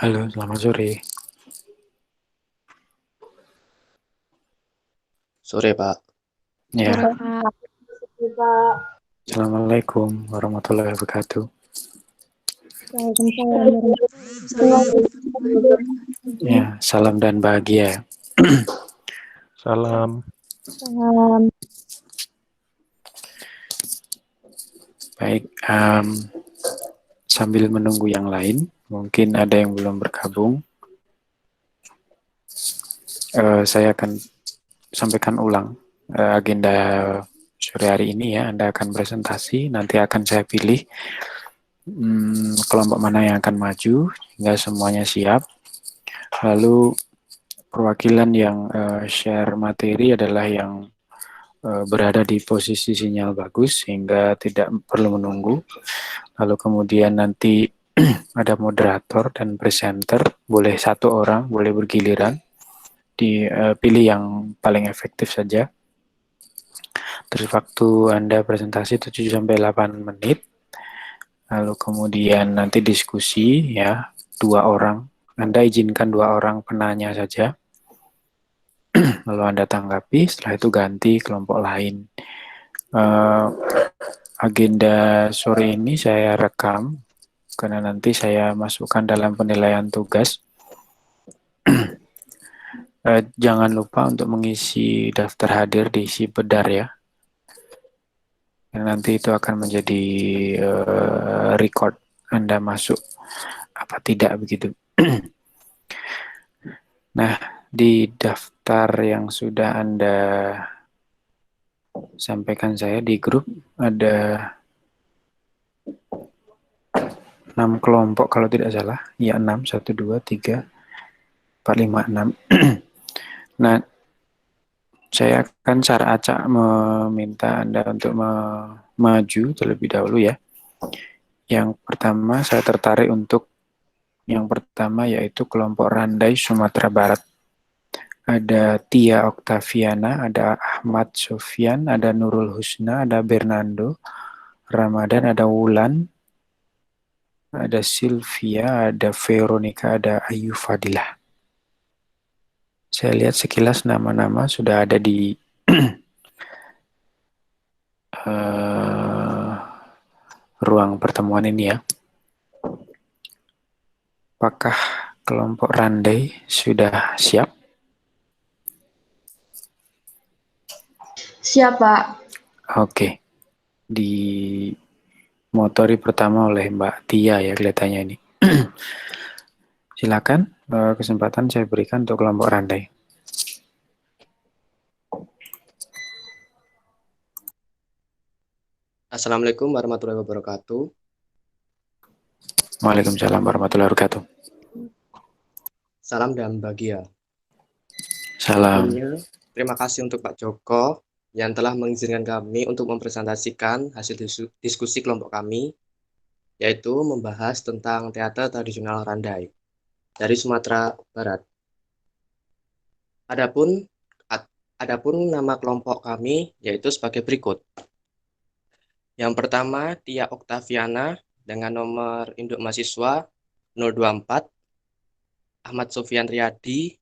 Halo, selamat sore. Sore, Pak. Ya, Sore, Kak. Assalamualaikum warahmatullahi wabarakatuh. Waalaikumsalam Waalaikumsalam warahmatullahi warahmatullahi Ya, wabarakatuh. salam dan bahagia. Salam. wabarakatuh. Baik, sambil menunggu yang lain, mungkin ada yang belum bergabung. Saya akan sampaikan ulang agenda sore hari ini ya. Anda akan presentasi, nanti akan saya pilih kelompok mana yang akan maju hingga semuanya siap. Lalu perwakilan yang share materi adalah yang berada di posisi sinyal bagus sehingga tidak perlu menunggu. Lalu kemudian nanti ada moderator dan presenter, boleh satu orang, boleh bergiliran. Dipilih yang paling efektif saja. Terus waktu Anda presentasi 7 sampai 8 menit. Lalu kemudian nanti diskusi ya, 2 orang. Anda izinkan 2 orang penanya saja. Lalu Anda tanggapi, setelah itu ganti kelompok lain. Agenda sore ini saya rekam karena nanti saya masukkan dalam penilaian tugas. Jangan lupa untuk mengisi daftar hadir diisi bedar ya. Dan nanti itu akan menjadi record Anda masuk apa tidak begitu. Nah, di daftar yang sudah Anda sampaikan saya di grup ada 6 kelompok kalau tidak salah. Ya 6, 1, 2, 3, 4, 5, 6. Nah, saya akan secara acak meminta Anda untuk maju terlebih dahulu ya. Yang pertama saya tertarik untuk yang pertama yaitu kelompok Randai Sumatera Barat. Ada Tia Oktaviana, ada Ahmad Sofyan, ada Nurul Husna, ada Bernardo Ramadan, ada Wulan, ada Sylvia, ada Veronica, ada Ayu Fadilah. Saya lihat sekilas nama-nama sudah ada di ruang pertemuan ini ya. Apakah kelompok Randai sudah siap? Siap, Pak. Oke. Dimotori pertama oleh Mbak Tia ya kelihatannya ini. Silakan, kesempatan saya berikan untuk kelompok Randai. Assalamualaikum warahmatullahi wabarakatuh. Waalaikumsalam warahmatullahi wabarakatuh. Salam dan bahagia. Salam. Sebelumnya, terima kasih untuk Pak Joko yang telah mengizinkan kami untuk mempresentasikan hasil diskusi kelompok kami, yaitu membahas tentang teater tradisional Randai dari Sumatera Barat. Adapun nama kelompok kami yaitu sebagai berikut. Yang pertama, Tia Oktaviana dengan nomor induk mahasiswa 024, Ahmad Sofyan Riyadi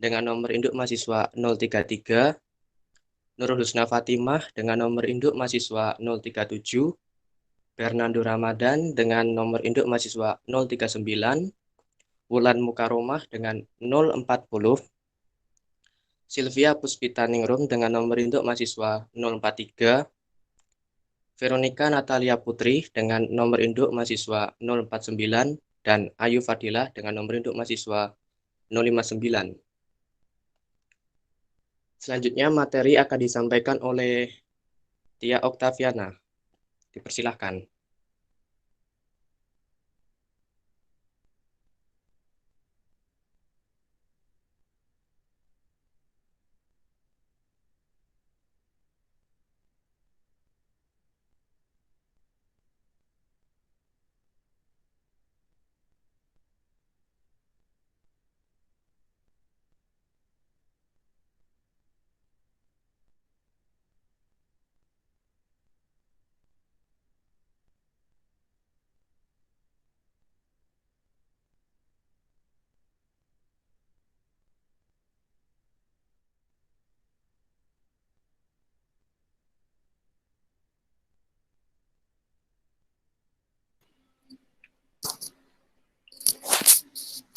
dengan nomor induk mahasiswa 033, Nurul Husna Fatimah dengan nomor induk mahasiswa 037, Bernardo Ramadan dengan nomor induk mahasiswa 039, Wulan Mukaromah dengan 040, Sylvia Puspita Ningrum dengan nomor induk mahasiswa 043, Veronica Natalia Putri dengan nomor induk mahasiswa 049, dan Ayu Fadilah dengan nomor induk mahasiswa 059. Selanjutnya materi akan disampaikan oleh Tia Oktaviana. Dipersilahkan.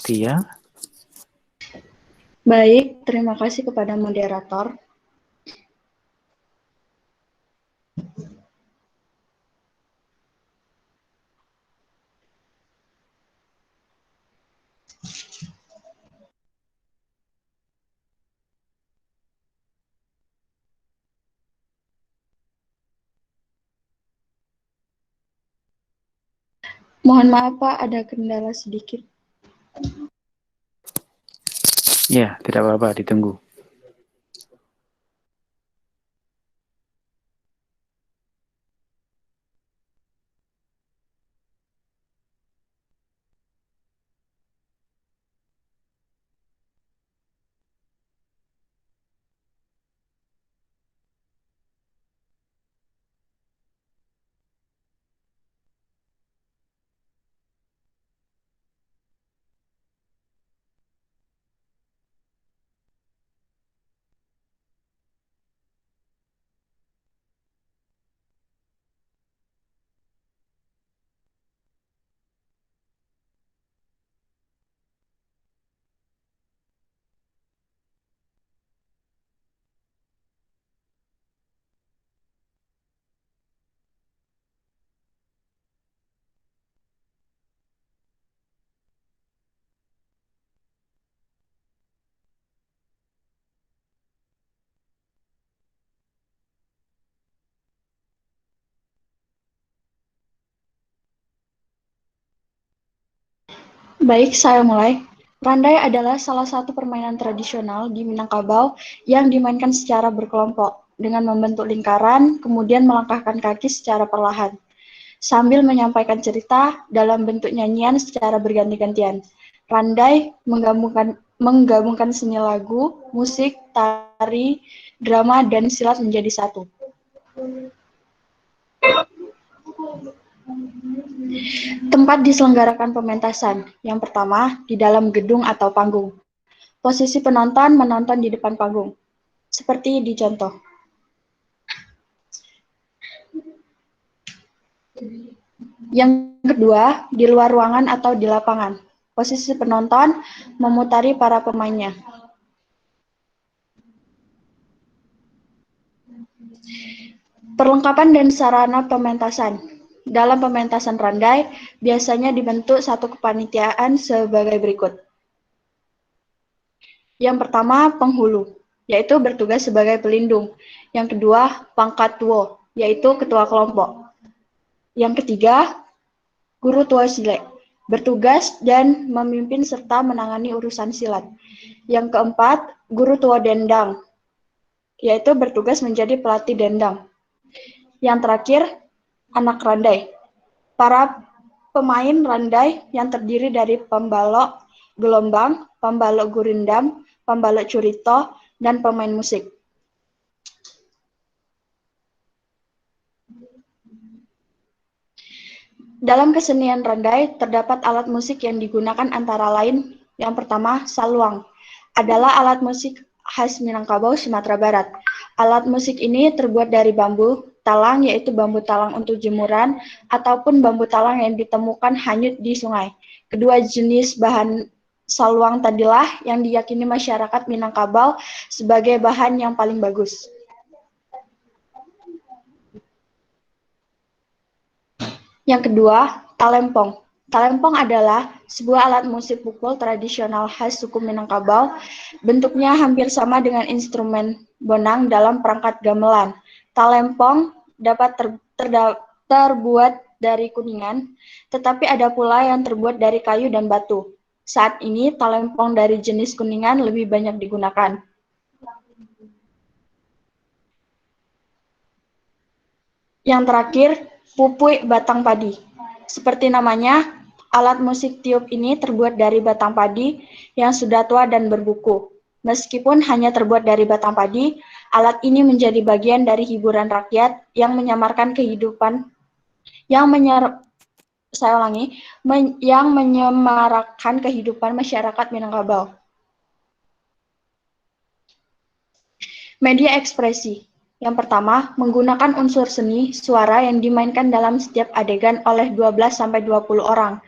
Tia. Baik, terima kasih kepada moderator. Mohon maaf Pak, ada kendala sedikit. Ya, tidak apa-apa, ditunggu. Baik, saya mulai. Randai adalah salah satu permainan tradisional di Minangkabau yang dimainkan secara berkelompok, dengan membentuk lingkaran, kemudian melangkahkan kaki secara perlahan, sambil menyampaikan cerita dalam bentuk nyanyian secara berganti-gantian. Randai menggabungkan seni lagu, musik, tari, drama, dan silat menjadi satu. Tempat diselenggarakan pementasan. Yang pertama, di dalam gedung atau panggung. Posisi penonton menonton di depan panggung, seperti di contoh. Yang kedua, di luar ruangan atau di lapangan. Posisi penonton memutari para pemainnya. Perlengkapan dan sarana pementasan. Dalam pementasan randai, biasanya dibentuk satu kepanitiaan sebagai berikut. Yang pertama, penghulu, yaitu bertugas sebagai pelindung. Yang kedua, pangkat tuo, yaitu ketua kelompok. Yang ketiga, guru tua silat, bertugas dan memimpin serta menangani urusan silat. Yang keempat, guru tua dendang, yaitu bertugas menjadi pelatih dendang. Yang terakhir, anak randai. Para pemain randai yang terdiri dari pembalok gelombang, pembalok gurindam, pembalok curito, dan pemain musik. Dalam kesenian randai, terdapat alat musik yang digunakan antara lain, yang pertama, saluang, adalah alat musik khas Minangkabau, Sumatera Barat. Alat musik ini terbuat dari bambu talang, yaitu bambu talang untuk jemuran, ataupun bambu talang yang ditemukan hanyut di sungai. Kedua jenis bahan saluang tadilah yang diyakini masyarakat Minangkabau sebagai bahan yang paling bagus. Yang kedua, talempong. Talempong adalah sebuah alat musik pukul tradisional khas suku Minangkabau. Bentuknya hampir sama dengan instrumen bonang dalam perangkat gamelan. Talempong dapat terbuat dari kuningan, tetapi ada pula yang terbuat dari kayu dan batu. Saat ini, talempong dari jenis kuningan lebih banyak digunakan. Yang terakhir, pupui batang padi. Seperti namanya, alat musik tiup ini terbuat dari batang padi yang sudah tua dan berbuku. Meskipun hanya terbuat dari batang padi, alat ini menjadi bagian dari hiburan rakyat yang menyamarkan kehidupan, yang menyemarakkan kehidupan masyarakat Minangkabau. Media ekspresi. Yang pertama, menggunakan unsur seni suara yang dimainkan dalam setiap adegan oleh 12-20 orang.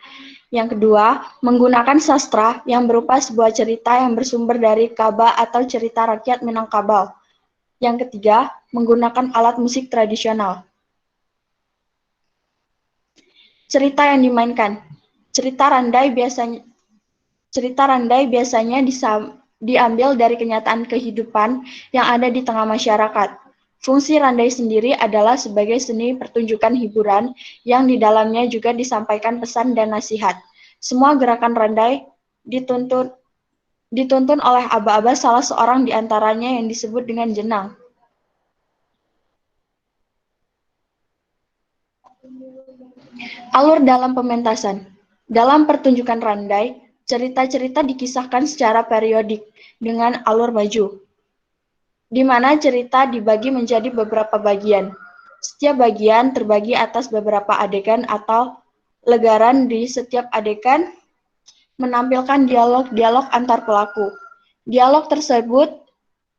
Yang kedua, menggunakan sastra yang berupa sebuah cerita yang bersumber dari Kaba atau cerita rakyat Minangkabau. Yang ketiga, menggunakan alat musik tradisional. Cerita yang dimainkan. Cerita randai biasanya diambil dari kenyataan kehidupan yang ada di tengah masyarakat. Fungsi randai sendiri adalah sebagai seni pertunjukan hiburan yang di dalamnya juga disampaikan pesan dan nasihat. Semua gerakan randai dituntun oleh aba-aba salah seorang di antaranya yang disebut dengan jenang. Alur dalam pementasan. Dalam pertunjukan randai, cerita-cerita dikisahkan secara periodik dengan alur maju, di mana cerita dibagi menjadi beberapa bagian. Setiap bagian terbagi atas beberapa adegan atau legaran. Di setiap adegan menampilkan dialog-dialog antar pelaku. Dialog tersebut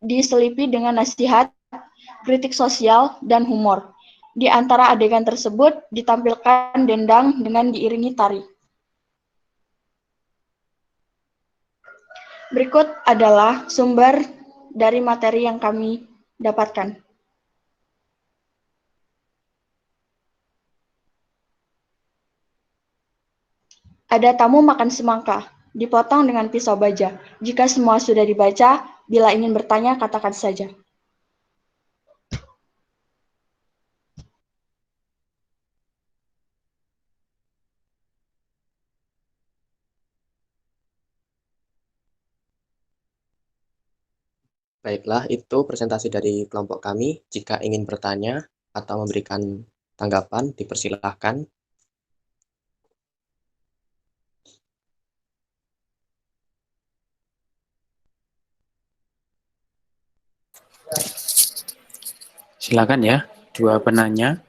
diselipi dengan nasihat, kritik sosial, dan humor. Di antara adegan tersebut ditampilkan dendang dengan diiringi tari. Berikut adalah sumber dari materi yang kami dapatkan. Ada tamu makan semangka, dipotong dengan pisau baja. Jika semua sudah dibaca, bila ingin bertanya, katakan saja. Baiklah, itu presentasi dari kelompok kami. Jika ingin bertanya atau memberikan tanggapan, dipersilahkan. Silakan ya, dua penanya.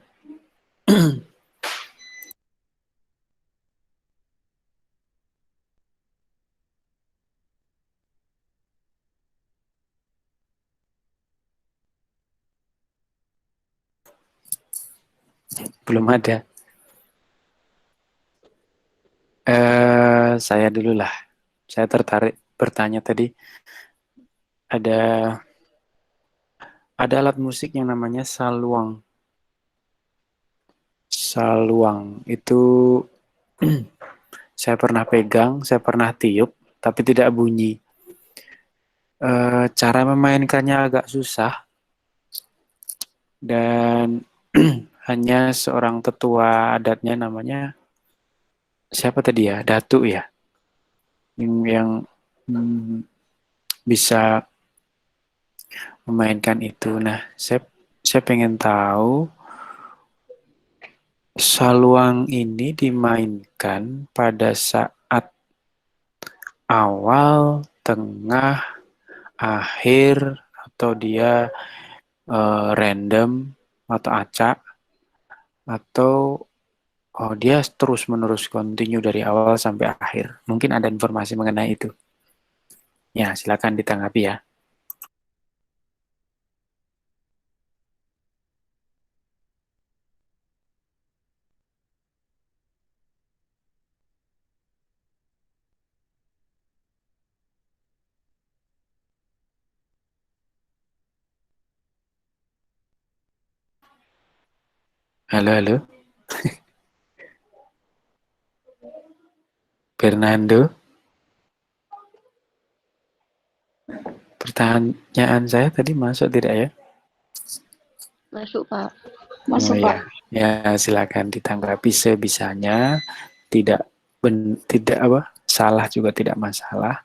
Belum ada. Saya dulu lah. Saya tertarik bertanya tadi. Ada alat musik yang namanya saluang. Saluang itu saya pernah pegang, saya pernah tiup, tapi tidak bunyi. Cara memainkannya agak susah dan hanya seorang tetua adatnya namanya siapa tadi ya, Datuk ya, yang bisa memainkan itu. Nah, saya pengen tahu saluang ini dimainkan pada saat awal, tengah, akhir, atau dia random atau acak, atau dia terus-menerus continue dari awal sampai akhir. Mungkin ada informasi mengenai itu. Ya, silakan ditanggapi ya. Halo, halo. Fernando, pertanyaan saya tadi masuk tidak ya? Masuk, Pak. Masuk, Oh Pak. ya, silakan ditanggapi sebisanya. Tidak apa salah juga tidak masalah.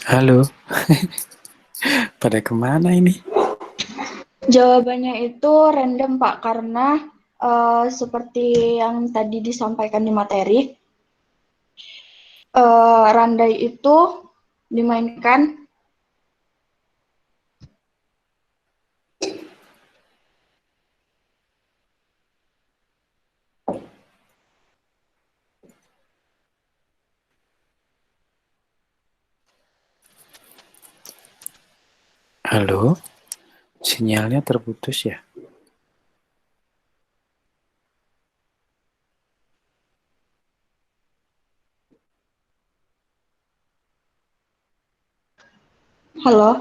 Halo, pada kemana ini? Jawabannya itu random, Pak, karena seperti yang tadi disampaikan di materi, randai itu dimainkan. Halo, sinyalnya terputus ya? Halo,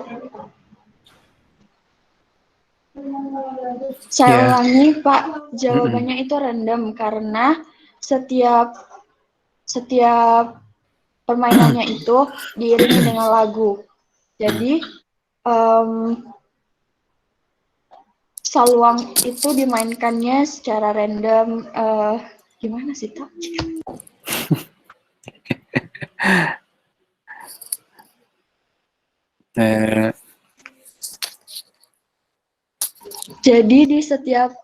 saya Ya. ulangi, Pak. Jawabannya itu random karena setiap permainannya itu diiringi dengan lagu. Jadi saluang itu dimainkannya secara random. Gimana sih, Kak? Jadi di setiap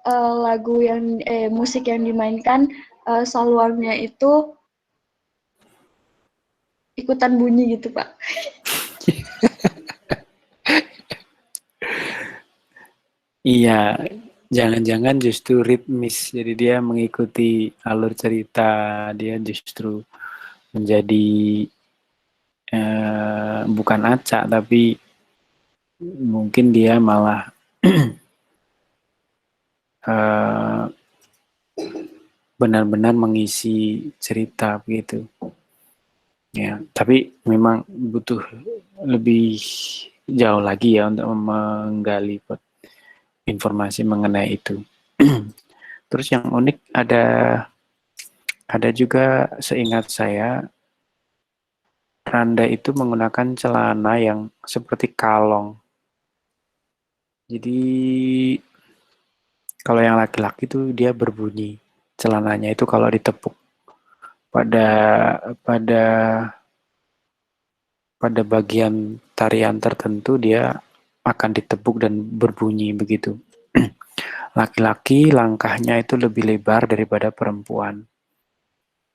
lagu yang musik yang dimainkan, saluangnya itu ikutan bunyi gitu, Pak. Iya, jangan-jangan justru ritmis. Jadi dia mengikuti alur cerita, dia justru menjadi bukan acak, tapi mungkin dia malah benar-benar mengisi cerita begitu. Ya, tapi memang butuh lebih jauh lagi ya untuk menggali informasi mengenai itu. Terus yang unik ada juga seingat saya Randa itu menggunakan celana yang seperti kalong. Jadi kalau yang laki-laki itu dia berbunyi celananya itu kalau ditepuk pada pada pada bagian tarian tertentu dia akan ditepuk dan berbunyi begitu. Laki-laki langkahnya itu lebih lebar daripada perempuan.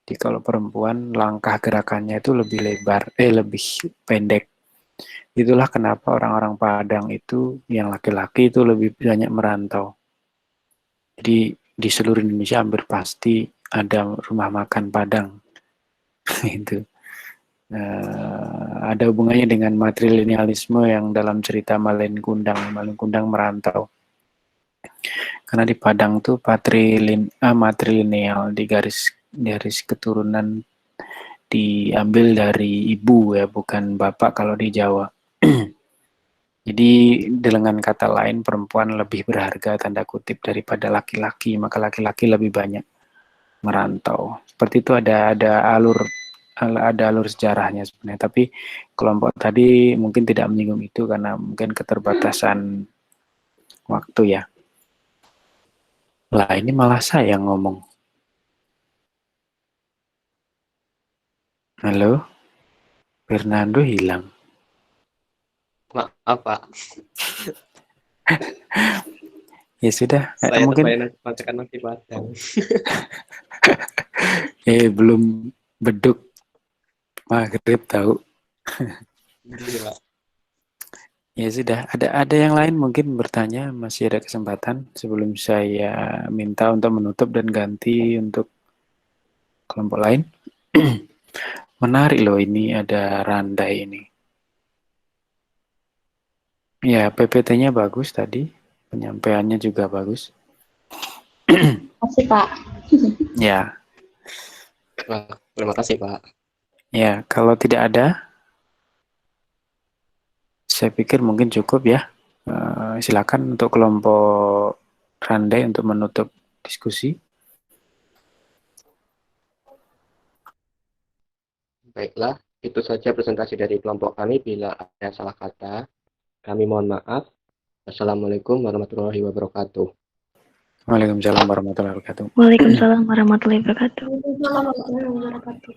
Jadi kalau perempuan langkah gerakannya itu lebih lebar, lebih pendek. Itulah kenapa orang-orang Padang itu yang laki-laki itu lebih banyak merantau. Jadi di seluruh Indonesia hampir pasti ada rumah makan Padang. Itu ada hubungannya dengan matrilinealisme yang dalam cerita Malin Kundang. Malin Kundang merantau. Karena di Padang tuh matrilineal di garis keturunan diambil dari ibu ya, bukan bapak kalau di Jawa. Jadi dengan kata lain perempuan lebih berharga tanda kutip daripada laki-laki, maka laki-laki lebih banyak merantau. Seperti itu ada alur sejarahnya sebenarnya. Tapi kelompok tadi mungkin tidak menyinggung itu karena mungkin keterbatasan waktu ya. Lah ini malah saya yang ngomong. Halo, Fernando hilang. Maaf, Pak. Ya sudah, Saya mungkin terbayang masakan nasi Padang. belum beduk maghrib tahu. Iya, Pak. Ya sudah, ada yang lain mungkin bertanya, masih ada kesempatan sebelum saya minta untuk menutup dan ganti untuk kelompok lain. Menarik loh ini ada Randai ini. Ya, PPT-nya bagus tadi, penyampaiannya juga bagus. Makasih, Pak. Ya, Wah, terima kasih, Pak. ya kalau tidak ada, saya pikir mungkin cukup ya. Silakan untuk kelompok Randai untuk menutup diskusi. Baiklah, itu saja presentasi dari kelompok kami. Bila ada salah kata, kami mohon maaf. Assalamualaikum warahmatullahi wabarakatuh. Waalaikumsalam warahmatullahi wabarakatuh. Waalaikumsalam warahmatullahi wabarakatuh. Waalaikumsalam warahmatullahi wabarakatuh.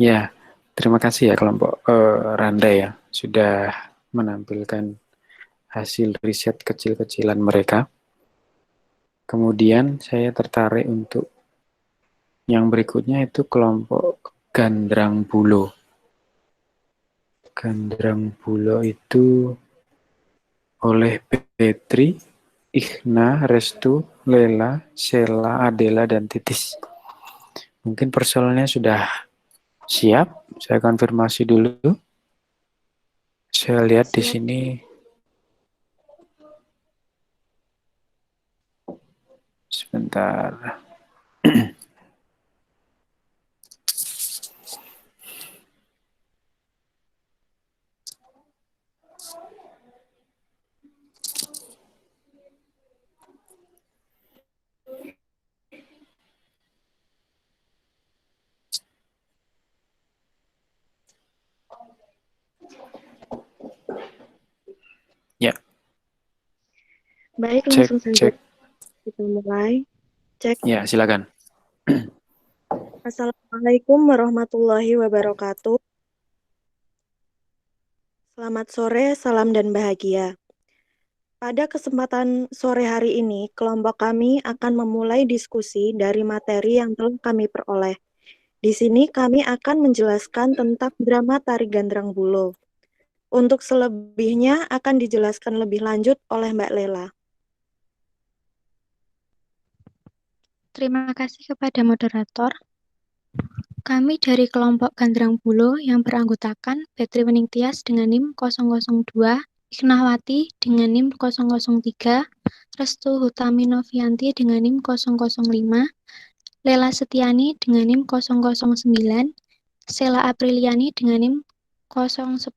Ya, Terima kasih ya kelompok Randa ya, sudah menampilkan hasil riset kecil-kecilan mereka. Kemudian saya tertarik untuk yang berikutnya itu kelompok Gandrang Bulo. Gandrang Bulo itu oleh Petri, Ikhna, Restu, Lela, Sheila, Adela, dan Titis. Mungkin persoalannya sudah siap. Saya konfirmasi dulu. Saya lihat di Siap. sini. Sebentar. Ya, Baik, cek, langsung saja cek. kita mulai. Cek. Ya, silakan. Assalamualaikum warahmatullahi wabarakatuh. Selamat sore, salam dan bahagia. Pada kesempatan sore hari ini, kelompok kami akan memulai diskusi dari materi yang telah kami peroleh. Di sini kami akan menjelaskan tentang drama Tari Gandrang Bulo. Untuk selebihnya akan dijelaskan lebih lanjut oleh Mbak Lela. Terima kasih kepada moderator. Kami dari kelompok Gandrang Bulo yang beranggotakan Petri Wening Tias dengan NIM 002, Iknawati dengan NIM 003, Restu Hutami Novianti dengan NIM 005, Lela Setiani dengan NIM 009, Sela Apriliani dengan NIM 010,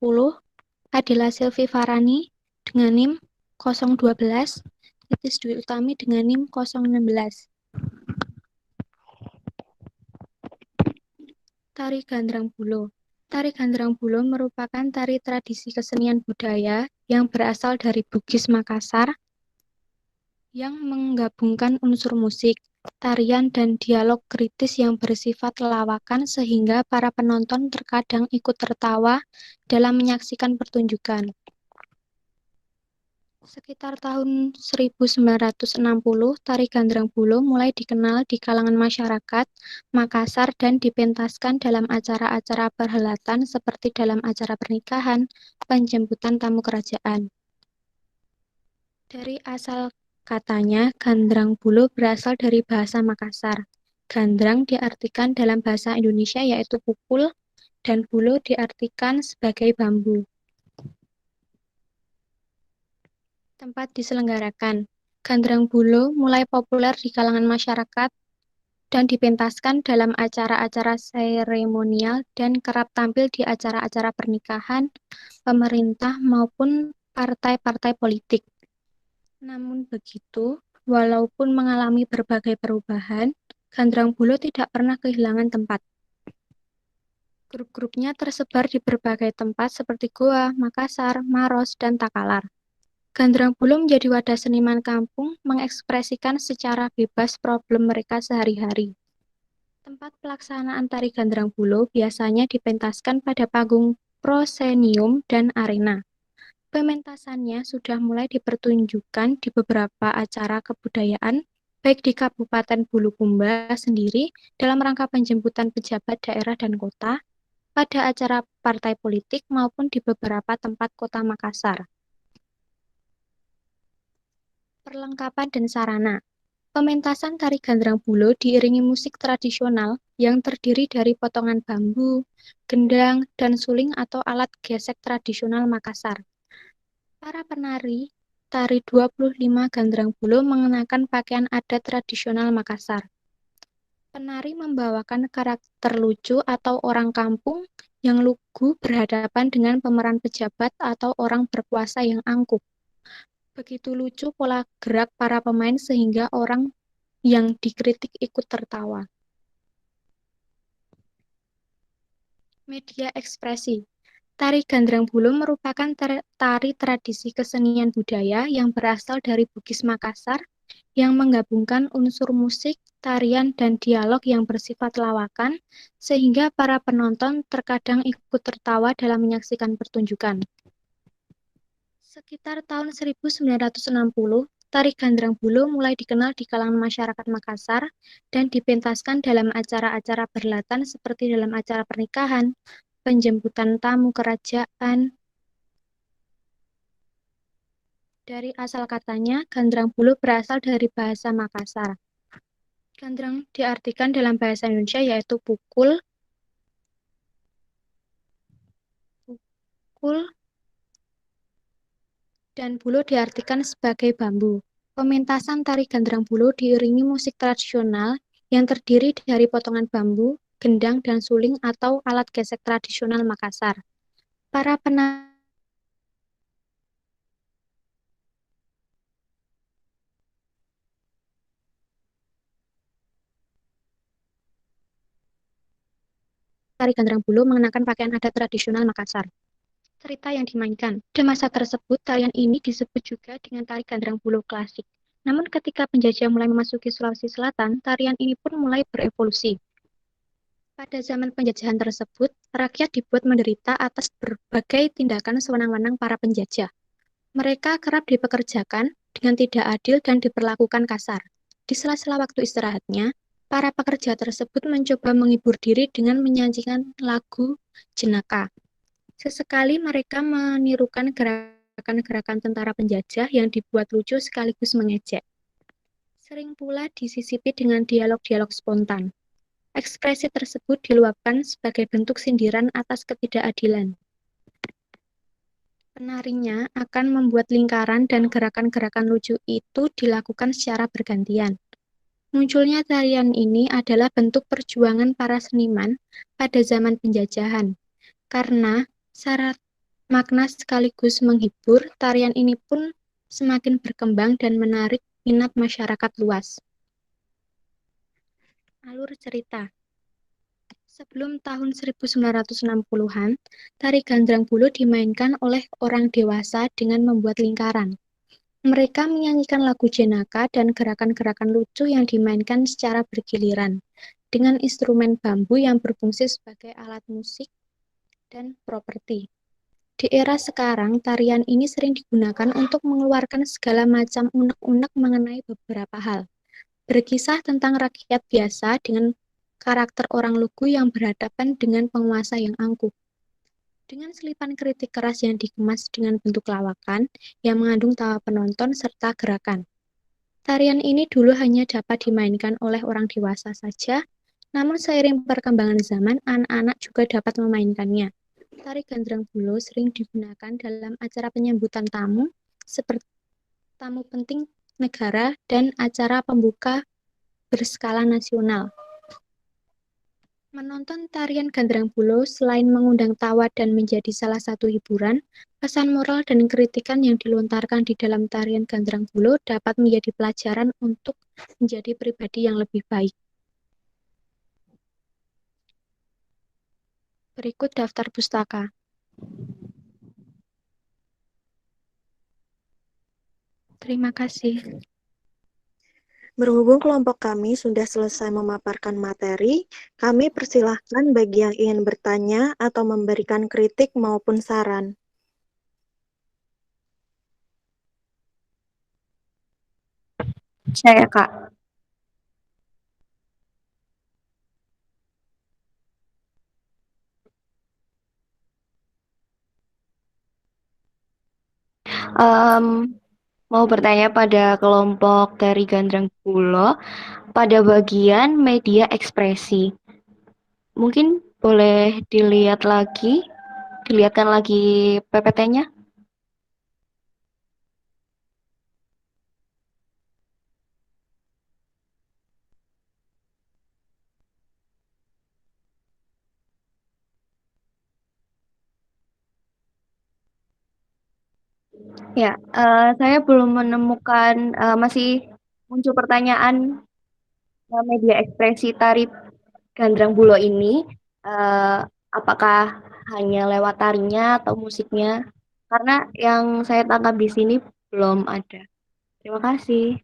Adela Silvi Farani dengan NIM 012, Titis Dwi Utami dengan NIM 016. Tari Gandrang Bulo. Tari Gandrang Bulo merupakan tari tradisi kesenian budaya yang berasal dari Bugis Makassar yang menggabungkan unsur musik, tarian, dan dialog kritis yang bersifat lawakan sehingga para penonton terkadang ikut tertawa dalam menyaksikan pertunjukan. Sekitar tahun 1960, tari Gandrang Bulo mulai dikenal di kalangan masyarakat Makassar dan dipentaskan dalam acara-acara perhelatan seperti dalam acara pernikahan, penjemputan tamu kerajaan. Dari asal katanya, Gandrang Bulo berasal dari bahasa Makassar. Gandrang diartikan dalam bahasa Indonesia yaitu pukul, dan bulo diartikan sebagai bambu. Tempat diselenggarakan. Gandrang Bulo mulai populer di kalangan masyarakat dan dipentaskan dalam acara-acara seremonial dan kerap tampil di acara-acara pernikahan, pemerintah maupun partai-partai politik. Namun begitu, walaupun mengalami berbagai perubahan, Gandrang Bulo tidak pernah kehilangan tempat. Grup-grupnya tersebar di berbagai tempat seperti Goa, Makassar, Maros, dan Takalar. Gandrang Bulo menjadi wadah seniman kampung mengekspresikan secara bebas problem mereka sehari-hari. Tempat pelaksanaan tari Gandrang Bulo biasanya dipentaskan pada panggung prosenium dan arena. Pementasannya sudah mulai dipertunjukkan di beberapa acara kebudayaan, baik di Kabupaten Bulukumba sendiri dalam rangka penjemputan pejabat daerah dan kota, pada acara partai politik maupun di beberapa tempat kota Makassar. Perlengkapan dan sarana. Pementasan tari Gandrang Bulo diiringi musik tradisional yang terdiri dari potongan bambu, gendang, dan suling atau alat gesek tradisional Makassar. Para penari tari 25 Gandrang Bulo mengenakan pakaian adat tradisional Makassar. Penari membawakan karakter lucu atau orang kampung yang lugu berhadapan dengan pemeran pejabat atau orang berkuasa yang angkuh. Begitu lucu pola gerak para pemain sehingga orang yang dikritik ikut tertawa. Media ekspresi. Tari Gandrang Bulo merupakan tari tradisi kesenian budaya yang berasal dari Bugis Makassar yang menggabungkan unsur musik, tarian, dan dialog yang bersifat lawakan, sehingga para penonton terkadang ikut tertawa dalam menyaksikan pertunjukan. Sekitar tahun 1960, tari Gandrang Bulu mulai dikenal di kalangan masyarakat Makassar dan dipentaskan dalam acara-acara berlatan seperti dalam acara pernikahan, penjemputan tamu kerajaan. Dari asal katanya, Gandrang Bulu berasal dari bahasa Makassar. Gandrang diartikan dalam bahasa Indonesia yaitu pukul, dan bulu diartikan sebagai bambu. Pementasan tari Gandrang Bulu diiringi musik tradisional yang terdiri dari potongan bambu, gendang, dan suling atau alat gesek tradisional Makassar. Para penari Gandrang Bulu mengenakan pakaian adat tradisional Makassar. Cerita yang dimainkan. Pada masa tersebut, tarian ini disebut juga dengan tari Gandrang Bulu klasik. Namun ketika penjajah mulai memasuki Sulawesi Selatan, tarian ini pun mulai berevolusi. Pada zaman penjajahan tersebut, rakyat dibuat menderita atas berbagai tindakan sewenang-wenang para penjajah. Mereka kerap dipekerjakan dengan tidak adil dan diperlakukan kasar. Di sela-sela waktu istirahatnya, para pekerja tersebut mencoba menghibur diri dengan menyanyikan lagu jenaka. Sesekali mereka menirukan gerakan-gerakan tentara penjajah yang dibuat lucu sekaligus mengejek. Sering pula disisipi dengan dialog-dialog spontan. Ekspresi tersebut diluapkan sebagai bentuk sindiran atas ketidakadilan. Penarinya akan membuat lingkaran dan gerakan-gerakan lucu itu dilakukan secara bergantian. Munculnya tarian ini adalah bentuk perjuangan para seniman pada zaman penjajahan. Karena syarat makna sekaligus menghibur, tarian ini pun semakin berkembang dan menarik minat masyarakat luas. Alur cerita. Sebelum tahun 1960-an, tari Gandrang Bulu dimainkan oleh orang dewasa dengan membuat lingkaran. Mereka menyanyikan lagu jenaka dan gerakan-gerakan lucu yang dimainkan secara bergiliran, dengan instrumen bambu yang berfungsi sebagai alat musik dan properti. Di era sekarang, tarian ini sering digunakan untuk mengeluarkan segala macam unek-unek mengenai beberapa hal. Berkisah tentang rakyat biasa dengan karakter orang lugu yang berhadapan dengan penguasa yang angkuh. Dengan selipan kritik keras yang dikemas dengan bentuk lawakan yang mengandung tawa penonton serta gerakan. Tarian ini dulu hanya dapat dimainkan oleh orang dewasa saja, namun seiring perkembangan zaman, anak-anak juga dapat memainkannya. Tari Gandrang Bulu sering digunakan dalam acara penyambutan tamu, seperti tamu penting negara dan acara pembuka berskala nasional. Menonton tarian Gandrang Bulu selain mengundang tawa dan menjadi salah satu hiburan, pesan moral dan kritikan yang dilontarkan di dalam tarian Gandrang Bulu dapat menjadi pelajaran untuk menjadi pribadi yang lebih baik. Berikut daftar pustaka. Terima kasih. Berhubung kelompok kami sudah selesai memaparkan materi, kami persilahkan bagi yang ingin bertanya atau memberikan kritik maupun saran. Saya, Kak. Mau bertanya pada kelompok tari Gandrang Pulo pada bagian media ekspresi. Mungkin boleh dilihatkan lagi PPT-nya. Ya, saya belum menemukan, masih muncul pertanyaan media ekspresi tari Gandrang Bulo ini, apakah hanya lewat tarinya atau musiknya? Karena yang saya tangkap di sini belum ada. Terima kasih.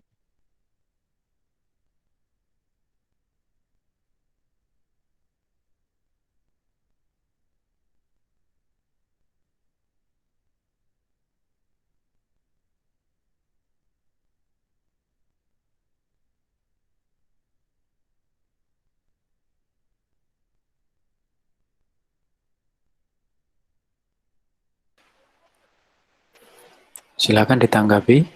Silakan ditanggapi.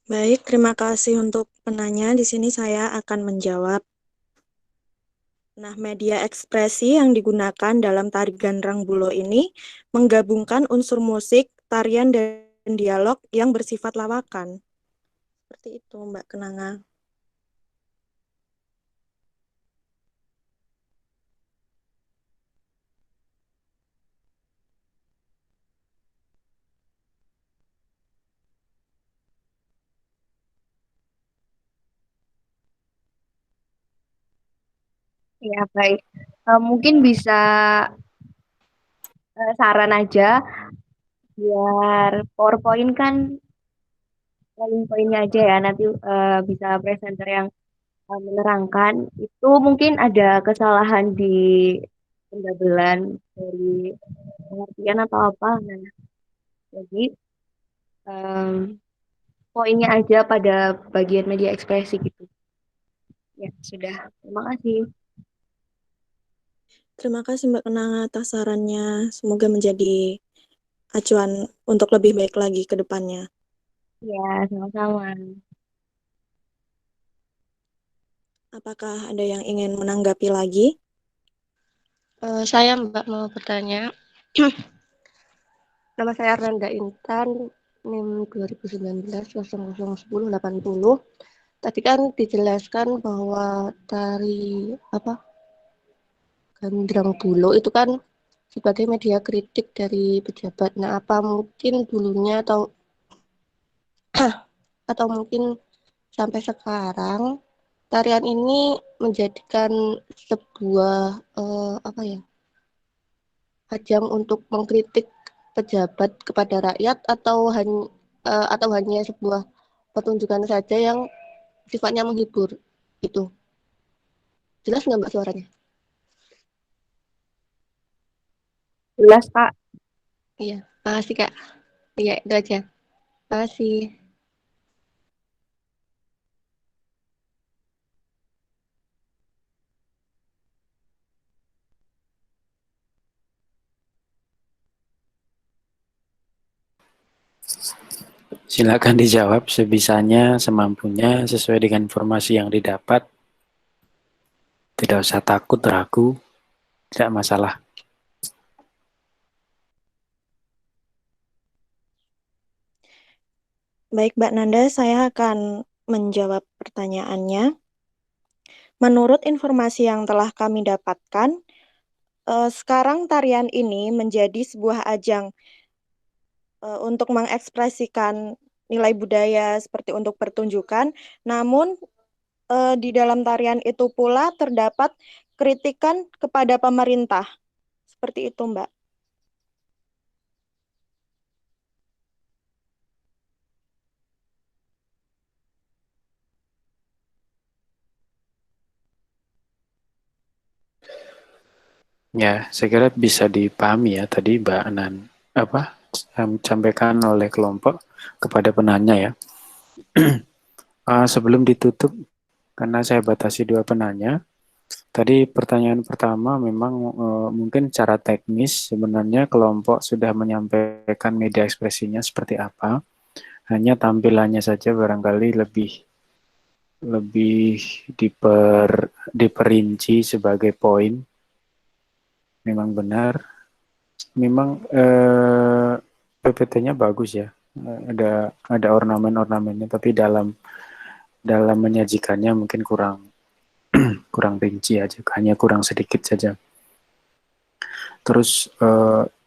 Baik, terima kasih untuk penanya. Di sini saya akan menjawab. Nah, media ekspresi yang digunakan dalam tari Gandrang Bulo ini menggabungkan unsur musik, tarian, dan dialog yang bersifat lawakan. Seperti itu, Mbak Kenanga. Ya, baik. Mungkin bisa saran aja biar PowerPoint kan paling poinnya aja ya. Nanti bisa presenter yang menerangkan. Itu mungkin ada kesalahan di pendabelan dari pengertian atau apa. Nah, jadi em, poinnya aja pada bagian media ekspresi gitu. Ya, sudah. Terima kasih. Terima kasih Mbak Kenanga atas sarannya. Semoga menjadi acuan untuk lebih baik lagi ke depannya. Ya, sama-sama. Apakah ada yang ingin menanggapi lagi? Saya Mbak mau bertanya. Nama saya Arnanda Intan, NIM 2019-001080. Tadi kan dijelaskan bahwa tari Gandrang Bulo itu kan sebagai media kritik dari pejabat. Nah, apa mungkin dulunya atau mungkin sampai sekarang tarian ini menjadikan sebuah ajang untuk mengkritik pejabat kepada rakyat atau hanya sebuah pertunjukan saja yang sifatnya menghibur itu. Jelas nggak Mbak suaranya? Jelas, Kak. Iya, makasih Kak. Iya, itu aja. Makasih. Silakan dijawab sebisanya, semampunya, sesuai dengan informasi yang didapat. Tidak usah takut, ragu, tidak masalah. Baik, Mbak Nanda, saya akan menjawab pertanyaannya. Menurut informasi yang telah kami dapatkan, sekarang tarian ini menjadi sebuah ajang untuk mengekspresikan nilai budaya seperti untuk pertunjukan, namun di dalam tarian itu pula terdapat kritikan kepada pemerintah. Seperti itu, Mbak. Ya, saya kira bisa dipahami ya tadi Mbak Anan sampaikan oleh kelompok kepada penanya ya. Sebelum ditutup, karena saya batasi 2 penanya, tadi pertanyaan pertama memang mungkin secara teknis sebenarnya kelompok sudah menyampaikan media ekspresinya seperti apa, hanya tampilannya saja barangkali lebih diperinci sebagai poin. Memang benar, memang PPT-nya bagus ya, ada ornamen-ornamennya, tapi dalam menyajikannya mungkin kurang rinci aja, hanya kurang sedikit saja. Terus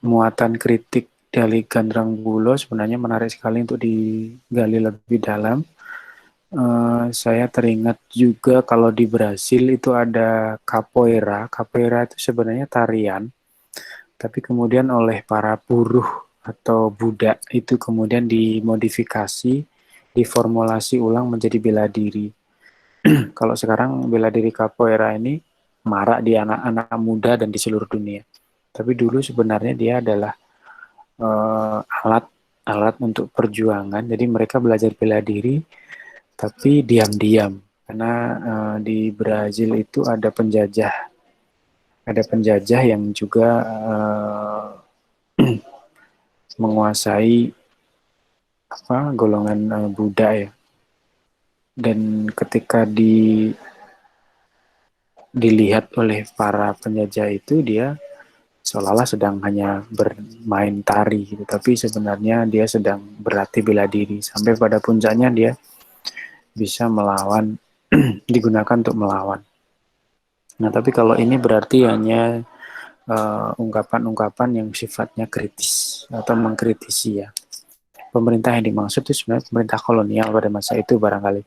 muatan kritik dari Gandrang Bulo sebenarnya menarik sekali untuk digali lebih dalam. Saya teringat juga kalau di Brasil itu ada capoeira. Capoeira itu sebenarnya tarian, tapi kemudian oleh para buruh atau budak itu kemudian dimodifikasi, diformulasi ulang menjadi bela diri. Kalau sekarang bela diri capoeira ini marak di anak-anak muda dan di seluruh dunia. Tapi dulu sebenarnya dia adalah alat untuk perjuangan. Jadi mereka belajar bela diri, tapi diam-diam. Karena di Brazil itu ada penjajah ada penjajah yang juga menguasai golongan Buddha ya. Dan ketika dilihat oleh para penjajah itu, dia seolah-olah sedang hanya bermain tari gitu, tapi sebenarnya dia sedang berlatih bela diri sampai pada puncaknya dia bisa melawan digunakan untuk melawan. Nah, tapi kalau ini berarti hanya ungkapan-ungkapan yang sifatnya kritis atau mengkritisi ya. Pemerintah yang dimaksud itu sebenarnya pemerintah kolonial pada masa itu barangkali.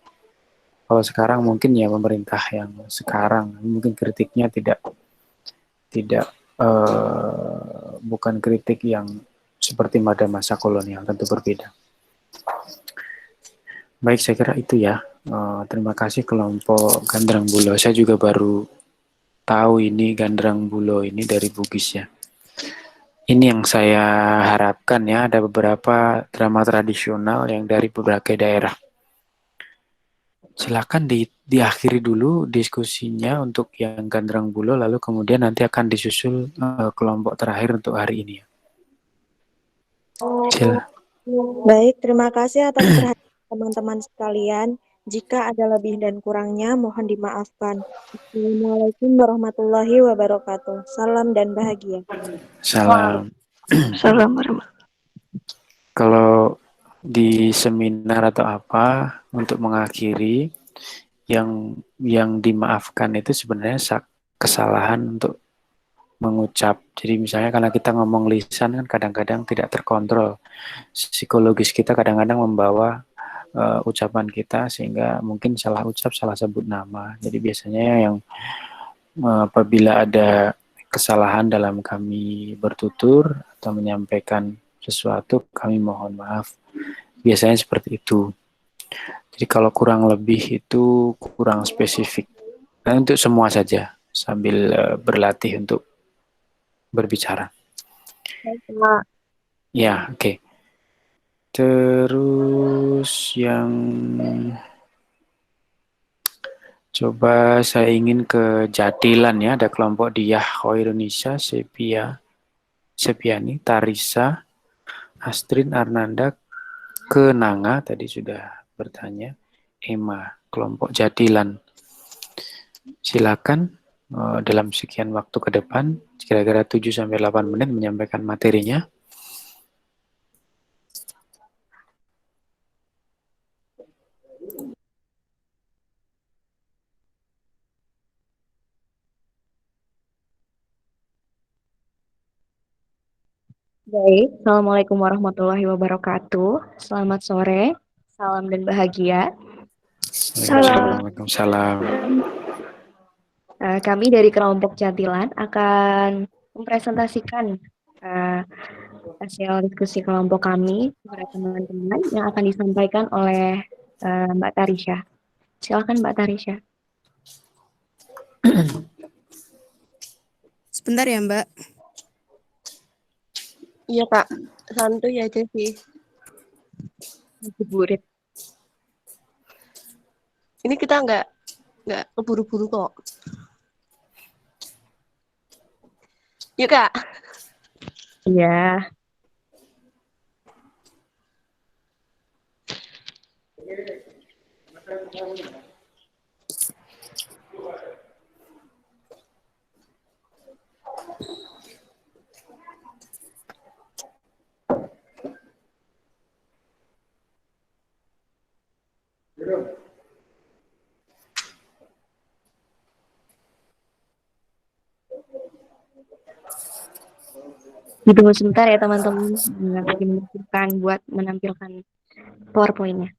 Kalau sekarang mungkin ya pemerintah yang sekarang mungkin kritiknya tidak bukan kritik yang seperti pada masa kolonial, tentu berbeda. Baik, saya kira itu ya. Terima kasih kelompok Gandrang Bulo. Saya juga baru tahu ini Gandrang Bulo ini dari Bugis ya. Ini yang saya harapkan ya, ada beberapa drama tradisional yang dari berbagai daerah. Silakan diakhiri dulu diskusinya untuk yang Gandrang Bulo, lalu kemudian nanti akan disusul kelompok terakhir untuk hari ini. Baik, terima kasih atas perhatian teman-teman sekalian. Jika ada lebih dan kurangnya, mohon dimaafkan. Assalamualaikum warahmatullahi wabarakatuh. Salam dan bahagia. Salam. Salam warahmatullahi. Kalau di seminar atau apa untuk mengakhiri, yang dimaafkan itu sebenarnya kesalahan untuk mengucap. Jadi misalnya karena kita ngomong lisan kan kadang-kadang tidak terkontrol. Psikologis kita kadang-kadang membawa ucapan kita sehingga mungkin salah ucap, salah sebut nama. Jadi biasanya yang apabila ada kesalahan dalam kami bertutur atau menyampaikan sesuatu, kami mohon maaf. Biasanya seperti itu. Jadi kalau kurang lebih itu kurang spesifik. Nah, untuk semua saja sambil berlatih untuk berbicara. Ya, oke. Terus yang coba saya ingin ke Jatilan ya, ada kelompok Diyah Khairunisa, Sepiani, Tarisa, Astrin, Arnanda, Kenanga, tadi sudah bertanya, Emma, kelompok Jatilan. Silakan dalam sekian waktu ke depan, kira-kira 7-8 menit menyampaikan materinya. Baik, Assalamualaikum warahmatullahi wabarakatuh. Selamat sore, salam dan bahagia. Waalaikumsalam. Kami dari kelompok Jatilan akan mempresentasikan hasil diskusi kelompok kami kepada teman-teman yang akan disampaikan oleh Mbak Tarisha. Silakan Mbak Tarisha. Sebentar ya Mbak. Iya Kak, santuy aja sih. Burit. Ini kita nggak keburu-buru kok. Yuk Kak. Iya. Ditunggu sebentar ya teman-teman, lagi menentukan buat menampilkan PowerPoint-nya.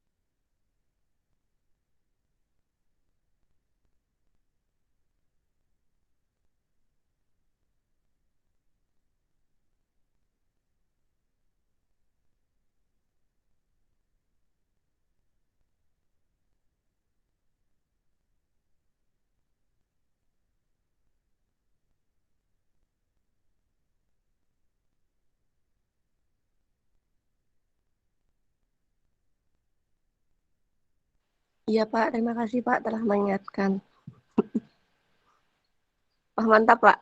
Iya Pak, terima kasih Pak telah mengingatkan. Wah mantap Pak.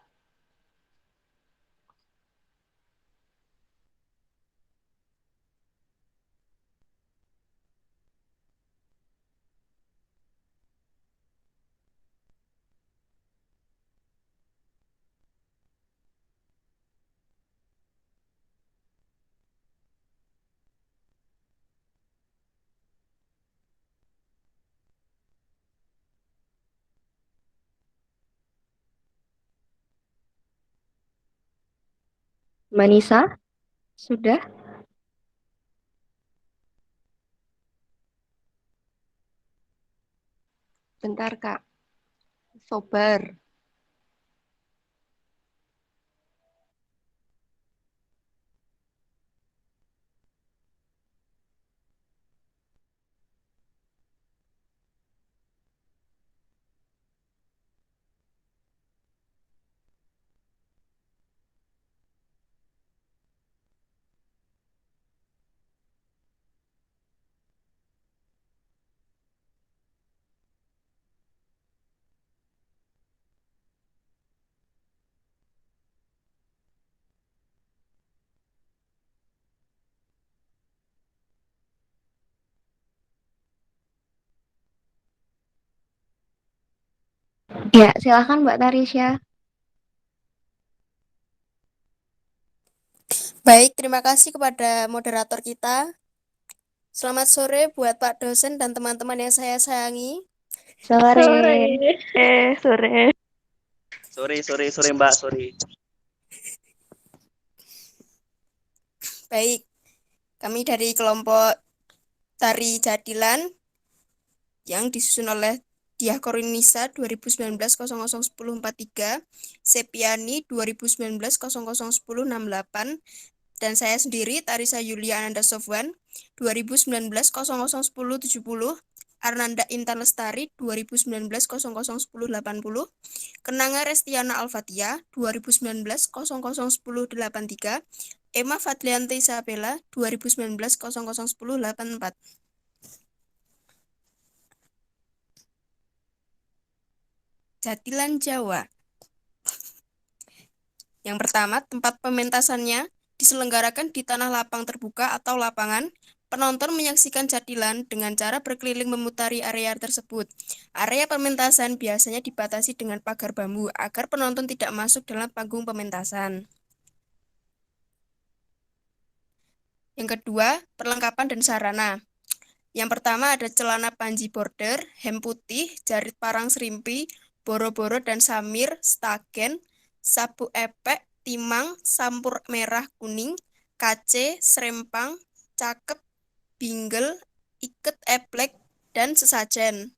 Manisa, sudah? Bentar, Kak. Sobar. Ya, silakan Mbak Tarisya. Baik, terima kasih kepada moderator kita. Selamat sore buat Pak dosen dan teman-teman yang saya sayangi. Sore. Sore. Sore Mbak, sore. Baik, kami dari kelompok Tari Jadilan yang disusun oleh Diah Korinisa 2019-001043, Sepiani 2019-001068, dan saya sendiri Tarisa Yulia Ananda Sofwan 2019-001070, Arnanda Intan Lestari 2019-001080, Kenanga Restiana Alfatia 2019-001083, Emma Fadlianti Isabella 2019-001084. Jatilan Jawa. Yang pertama, tempat pementasannya diselenggarakan di tanah lapang terbuka atau lapangan. Penonton menyaksikan jatilan dengan cara berkeliling memutari area tersebut. Area pementasan biasanya dibatasi dengan pagar bambu agar penonton tidak masuk dalam panggung pementasan. Yang kedua, perlengkapan dan sarana. Yang pertama ada celana panji border, hem putih, jarit parang serimpi, boro-boro dan samir, stagen, sabuk epek, timang, sampur merah kuning, kace, serempang, cakep, binggel, iket eplek, dan sesajen.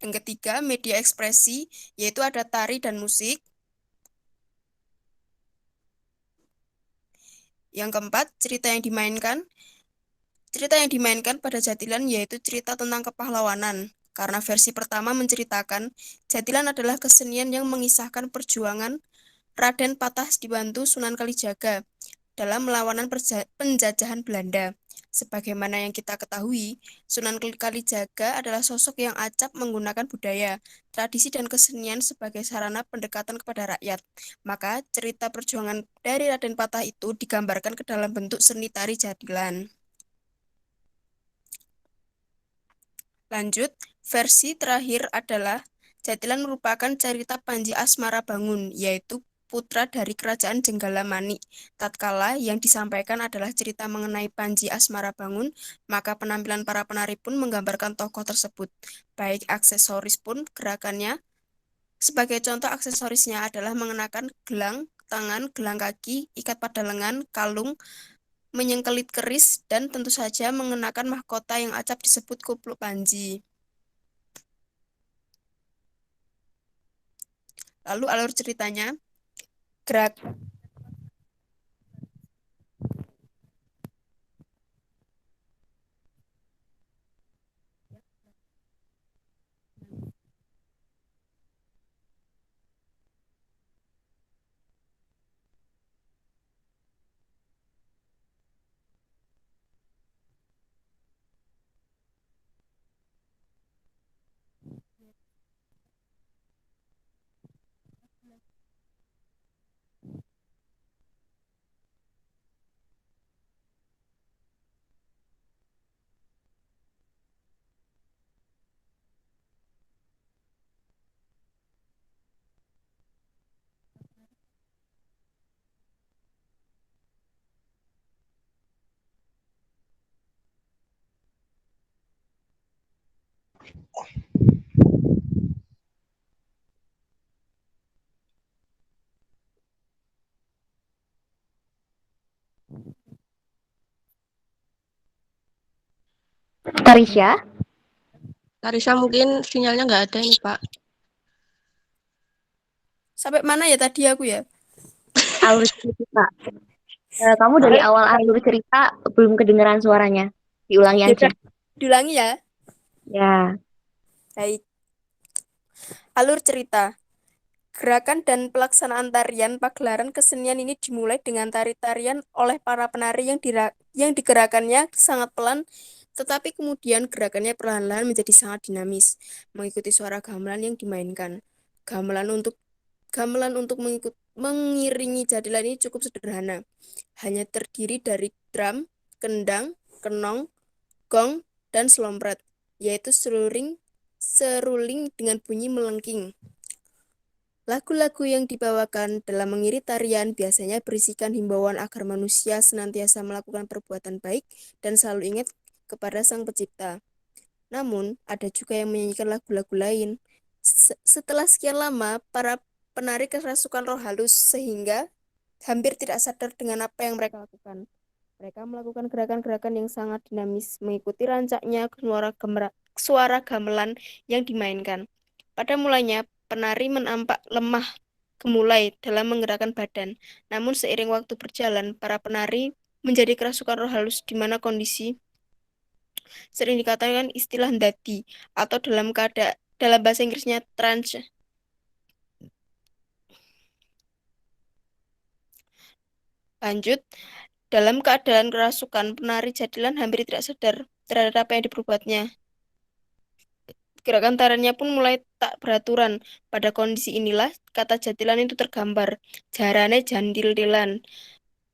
Yang ketiga, media ekspresi, yaitu ada tari dan musik. Yang keempat, cerita yang dimainkan. Cerita yang dimainkan pada Jatilan yaitu cerita tentang kepahlawanan. Karena versi pertama menceritakan, Jatilan adalah kesenian yang mengisahkan perjuangan Raden Patah dibantu Sunan Kalijaga dalam melawan penjajahan Belanda. Sebagaimana yang kita ketahui, Sunan Kalijaga adalah sosok yang acap menggunakan budaya, tradisi dan kesenian sebagai sarana pendekatan kepada rakyat. Maka cerita perjuangan dari Raden Patah itu digambarkan ke dalam bentuk seni tari Jatilan. Lanjut, versi terakhir adalah Jatilan merupakan cerita Panji Asmara Bangun, yaitu putra dari kerajaan Jenggala Manik. Tatkala yang disampaikan adalah cerita mengenai Panji Asmara Bangun, maka penampilan para penari pun menggambarkan tokoh tersebut. Baik aksesoris pun gerakannya. Sebagai contoh aksesorisnya adalah mengenakan gelang tangan, gelang kaki, ikat pada lengan, kalung, menyengkelit keris, dan tentu saja mengenakan mahkota yang acap disebut kupluk panji. Lalu alur ceritanya, gerak Tarisya? Tarisha mungkin sinyalnya nggak ada ini, Pak. Sampai mana ya tadi aku ya? Alur cerita. Kamu dari awal alur cerita belum kedengeran suaranya. Diulangi Ya aja. udah, diulangi ya. Ya. Baik. Alur cerita. Gerakan dan pelaksanaan tarian pagelaran kesenian ini dimulai dengan tari-tarian oleh para penari yang digerakannya sangat pelan, tetapi kemudian gerakannya perlahan-lahan menjadi sangat dinamis, mengikuti suara gamelan yang dimainkan. Gamelan untuk mengiringi jadilan ini cukup sederhana, hanya terdiri dari drum, kendang, kenong, gong, dan slompret, yaitu seruling dengan bunyi melengking. Lagu-lagu yang dibawakan dalam mengiring tarian biasanya berisikan himbauan agar manusia senantiasa melakukan perbuatan baik dan selalu ingat kepada Sang Pencipta. Namun, ada juga yang menyanyikan lagu-lagu lain. Setelah sekian lama, para penari kerasukan roh halus sehingga hampir tidak sadar dengan apa yang mereka lakukan. Mereka melakukan gerakan-gerakan yang sangat dinamis, mengikuti rancaknya suara gamelan yang dimainkan. Pada mulanya, penari menampak lemah gemulai dalam menggerakkan badan. Namun seiring waktu berjalan, para penari menjadi kerasukan roh halus di mana kondisi sering dikatakan istilah ndadi atau dalam bahasa Inggrisnya trance. Lanjut, dalam keadaan kerasukan, penari jadilan hampir tidak sadar terhadap apa yang diperbuatnya. Gerakan tariannya pun mulai tak beraturan. Pada kondisi inilah kata jadilan itu tergambar. Jarane jandil-dilan.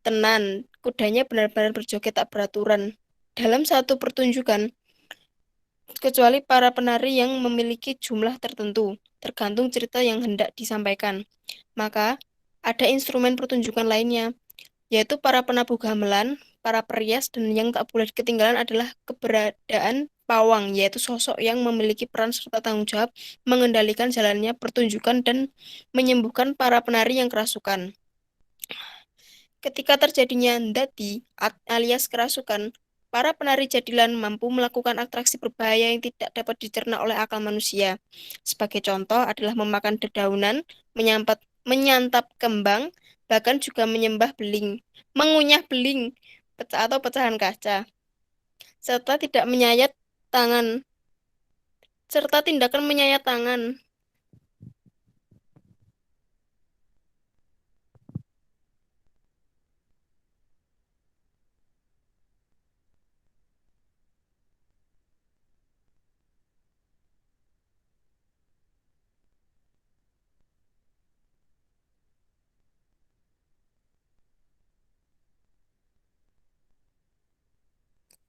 Tenan, kudanya benar-benar berjoget tak beraturan. Dalam satu pertunjukan, kecuali para penari yang memiliki jumlah tertentu, tergantung cerita yang hendak disampaikan. Maka, ada instrumen pertunjukan lainnya, yaitu para penabuh gamelan, para perias, dan yang tak boleh ketinggalan adalah keberadaan pawang, yaitu sosok yang memiliki peran serta tanggung jawab mengendalikan jalannya pertunjukan dan menyembuhkan para penari yang kerasukan. Ketika terjadinya ndati alias kerasukan, para penari jadilan mampu melakukan atraksi berbahaya yang tidak dapat dicerna oleh akal manusia. Sebagai contoh adalah memakan dedaunan, menyantap kembang, bahkan juga mengunyah beling atau pecahan kaca, serta tindakan menyayat tangan.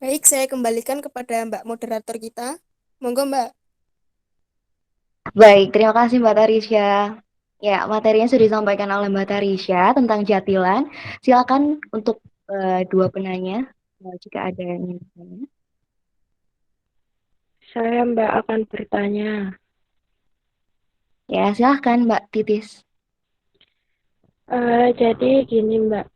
Baik, saya kembalikan kepada Mbak moderator kita. Monggo, Mbak. Baik, terima kasih Mbak Tarisya. Ya, materinya sudah disampaikan oleh Mbak Tarisya tentang jatilan. Silakan untuk dua penanya, jika ada yang ingin bertanya. Saya Mbak akan bertanya. Ya, silakan Mbak Titis. Jadi gini Mbak.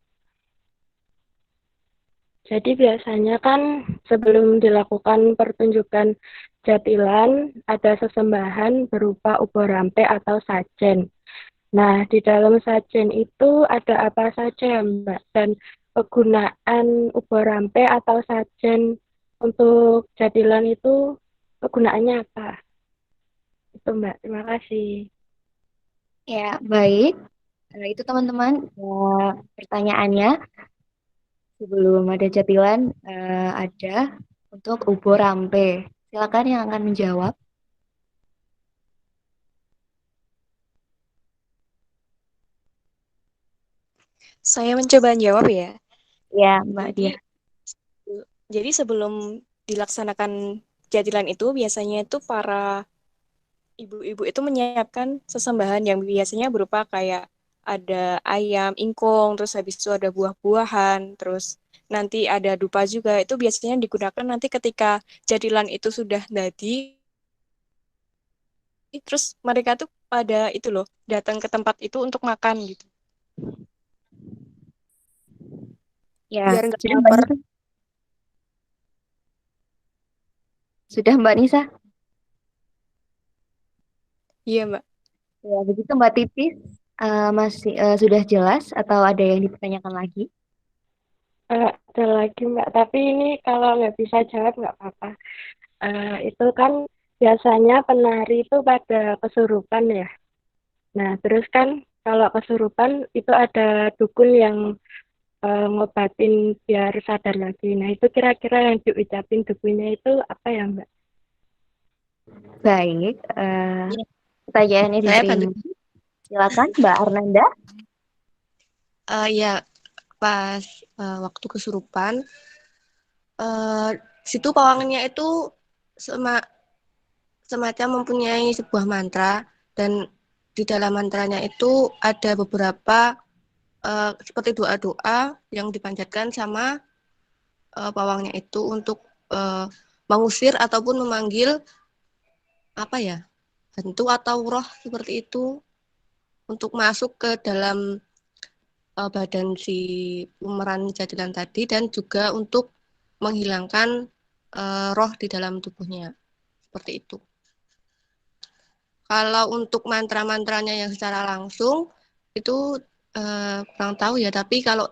Jadi biasanya kan sebelum dilakukan pertunjukan jatilan ada sesembahan berupa ubo rampe atau sajen. Nah, di dalam sajen itu ada apa saja ya Mbak? Dan kegunaan ubo rampe atau sajen untuk jatilan itu kegunaannya apa? Itu Mbak, terima kasih. Ya, baik. Itu teman-teman pertanyaannya. Sebelum ada jatilan, ada untuk ubo rampe. Silakan yang akan menjawab. Saya mencoba jawab ya. Ya, Mbak Dia. Jadi sebelum dilaksanakan jadilan itu biasanya itu para ibu-ibu itu menyiapkan sesembahan yang biasanya berupa kayak ada ayam, ingkung, terus habis itu ada buah-buahan, terus nanti ada dupa juga. Itu biasanya digunakan nanti ketika jadilan itu sudah jadi, terus mereka tuh pada itu loh, datang ke tempat itu untuk makan gitu. Ya, Biar nggak jadi lapar. Sudah Mbak Nisa? Iya, Mbak. Ya, begitu Mbak Titis. Masih sudah jelas atau ada yang dipertanyakan lagi? Ada lagi Mbak, tapi ini kalau nggak bisa jawab nggak apa-apa. Itu kan biasanya penari itu pada kesurupan ya. Nah, terus kan kalau kesurupan itu ada dukun yang ngobatin biar sadar lagi. Nah, itu kira-kira yang diucapin dukunnya itu apa ya Mbak? Baik, pertanyaannya Saya diterima. bantu. Silakan Mbak Arnanda. Ya, pas waktu kesurupan, situ pawangnya itu semacam mempunyai sebuah mantra, dan di dalam mantranya itu ada beberapa seperti doa-doa yang dipanjatkan sama pawangnya itu untuk mengusir ataupun memanggil apa ya, hantu atau roh seperti itu untuk masuk ke dalam badan si pemeran jadilan tadi, dan juga untuk menghilangkan roh di dalam tubuhnya seperti itu. Kalau untuk mantra-mantranya yang secara langsung itu kurang tahu ya, tapi kalau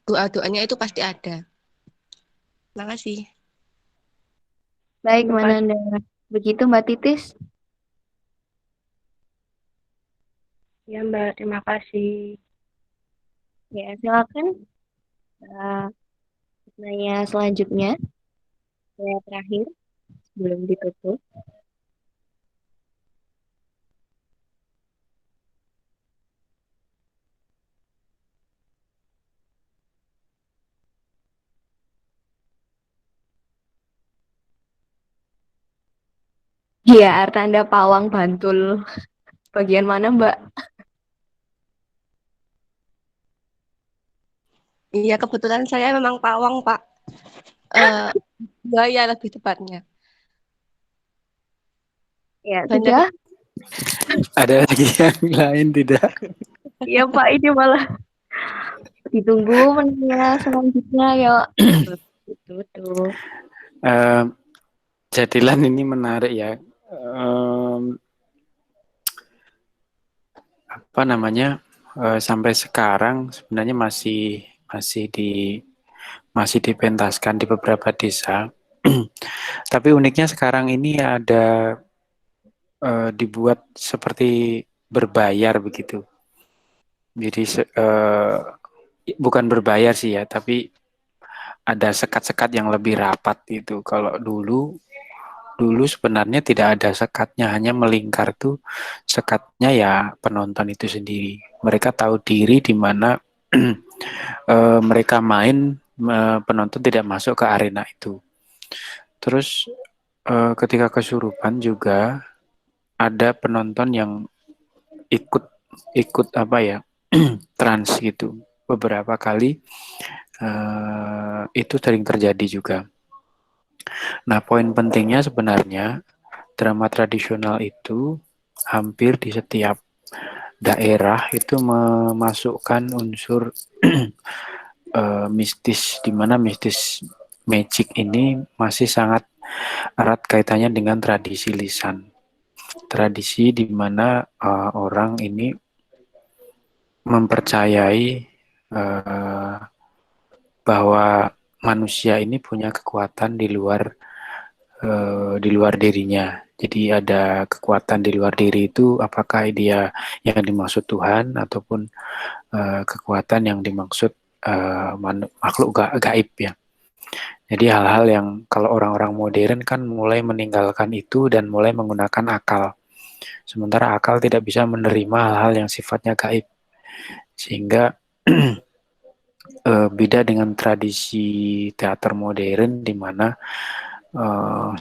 doa-doanya itu pasti ada. Terima kasih. Baik, Terima Mbak kasih. Nanda. Begitu Mbak Titis. Ya Mbak, terima kasih. Ya, silakan. Pertanyaan selanjutnya, saya terakhir sebelum ditutup. Iya, Artanda Pawang Bantul. Bagian mana, Mbak? Iya, kebetulan saya memang pawang, Pak. Buaya lebih tepatnya. Ya, Banyak. sudah. Ada lagi yang lain tidak? Iya, Pak, ini malah ditunggu menanya selanjutnya ya. Betul. Jadilan ini menarik ya. Apa namanya? Sampai sekarang sebenarnya masih dipentaskan di beberapa desa. Tapi uniknya sekarang ini ada dibuat seperti berbayar begitu. Jadi bukan berbayar sih ya, tapi ada sekat-sekat yang lebih rapat itu. Kalau dulu sebenarnya tidak ada sekatnya, hanya melingkar tuh sekatnya ya penonton itu sendiri. Mereka tahu diri di mana mereka main, penonton tidak masuk ke arena itu. Terus ketika kesurupan juga ada penonton yang ikut apa ya, trans gitu beberapa kali. Itu sering terjadi juga. Nah, poin pentingnya sebenarnya drama tradisional itu hampir di setiap daerah itu memasukkan unsur mistis, di mana mistis magic ini masih sangat erat kaitannya dengan tradisi lisan. Tradisi di mana orang ini mempercayai bahwa manusia ini punya kekuatan di luar dirinya. Jadi ada kekuatan di luar diri itu, apakah dia yang dimaksud Tuhan ataupun kekuatan yang dimaksud makhluk gaib ya. Jadi hal-hal yang kalau orang-orang modern kan mulai meninggalkan itu dan mulai menggunakan akal. Sementara akal tidak bisa menerima hal-hal yang sifatnya gaib. Sehingga beda dengan tradisi teater modern di mana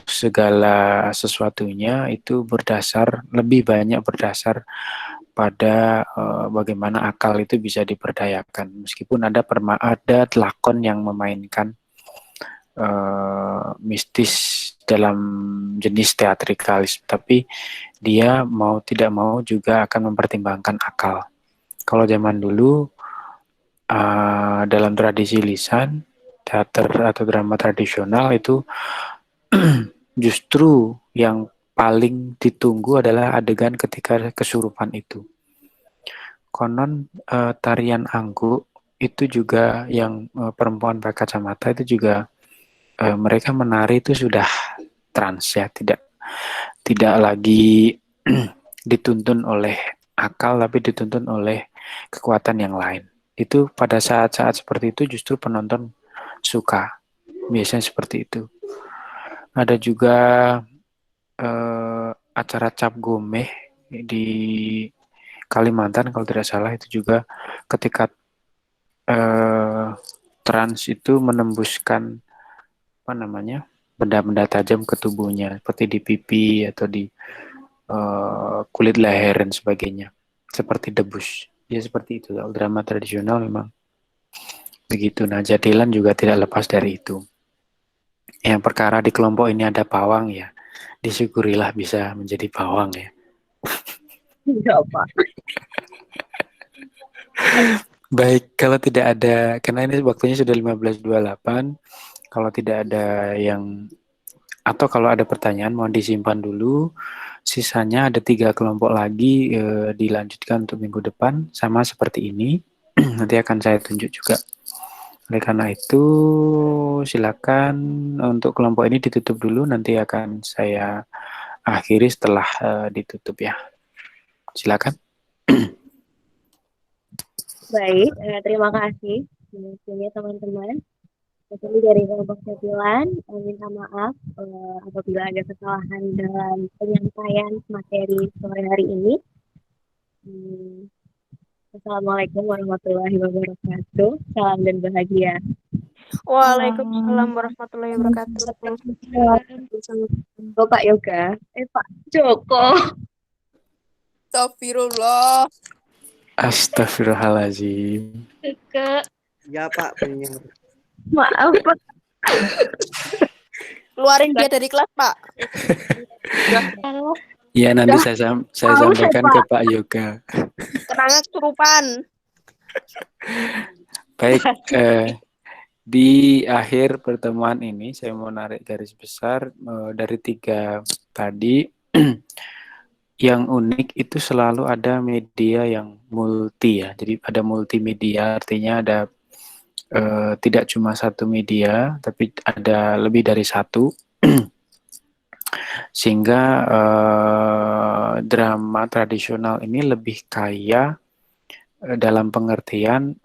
segala sesuatunya itu lebih banyak berdasar pada bagaimana akal itu bisa diperdayakan. Meskipun ada lakon yang memainkan mistis dalam jenis teatrikalis, tapi dia mau tidak mau juga akan mempertimbangkan akal. Kalau zaman dulu dalam tradisi lisan, teater atau drama tradisional itu justru yang paling ditunggu adalah adegan ketika kesurupan itu. Konon tarian Anggu itu juga yang perempuan pakai kacamata itu juga mereka menari itu sudah trans ya, tidak lagi dituntun oleh akal tapi dituntun oleh kekuatan yang lain. Itu pada saat-saat seperti itu justru penonton suka. Biasanya seperti itu. Ada juga acara cap gomeh di Kalimantan kalau tidak salah, itu juga ketika trans itu menembuskan apa namanya benda-benda tajam ke tubuhnya seperti di pipi atau di kulit leher dan sebagainya, seperti debus. Ya seperti itu. Kalau drama tradisional memang begitu. Nah, Jadilan juga tidak lepas dari itu. Yang perkara di kelompok ini ada pawang ya, disyukurilah bisa menjadi pawang ya. Iya, Pak. Baik, kalau tidak ada, karena ini waktunya sudah 15.28, kalau tidak ada yang, atau kalau ada pertanyaan mohon disimpan dulu. Sisanya ada 3 kelompok lagi dilanjutkan untuk minggu depan, sama seperti ini. Nanti akan saya tunjuk juga. Oleh karena itu, silakan untuk kelompok ini ditutup dulu, nanti akan saya akhiri setelah ditutup ya. Silakan. Baik, terima kasih semuanya teman-teman. Jadi dari kelompok Jatilan, minta maaf apabila ada kesalahan dalam penyampaian materi sore hari ini. Assalamualaikum warahmatullahi wabarakatuh. Salam dan bahagia. Waalaikumsalam warahmatullahi wabarakatuh. Bapak Yoga, Pak Joko. Astagfirullah. Astagfirullahaladzim. Ke. Ya Pak, benar. Maaf Pak. Keluarin dia dari kelas Pak. Ya nanti saya sampaikan ke Pak Yoga. Kenanga kesurupan. Baik, di akhir pertemuan ini saya mau narik garis besar dari 3 tadi. Yang unik itu selalu ada media yang multi ya. Jadi ada multimedia, artinya ada tidak cuma satu media, tapi ada lebih dari satu. Sehingga drama tradisional ini lebih kaya dalam pengertian